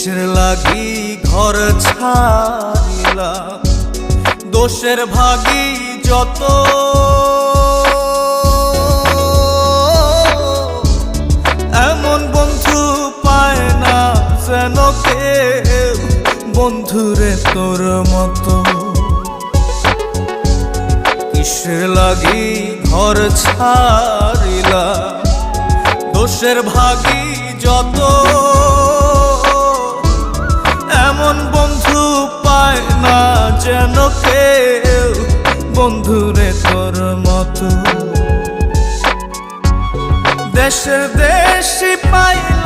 কিসের লাগি ঘর ছাড়িলাম, দোষের ভাগী যত, এমন বন্ধু পায় না যেন কেউ, বন্ধুরে তোর মতো। কিসের লাগি ঘর ছাড়িলাম, দোষের ভাগী যত, এমন বন্ধু পায় না যেন কেউ, বন্ধুরে তোর মতো। দেশের দেশি পাইলাম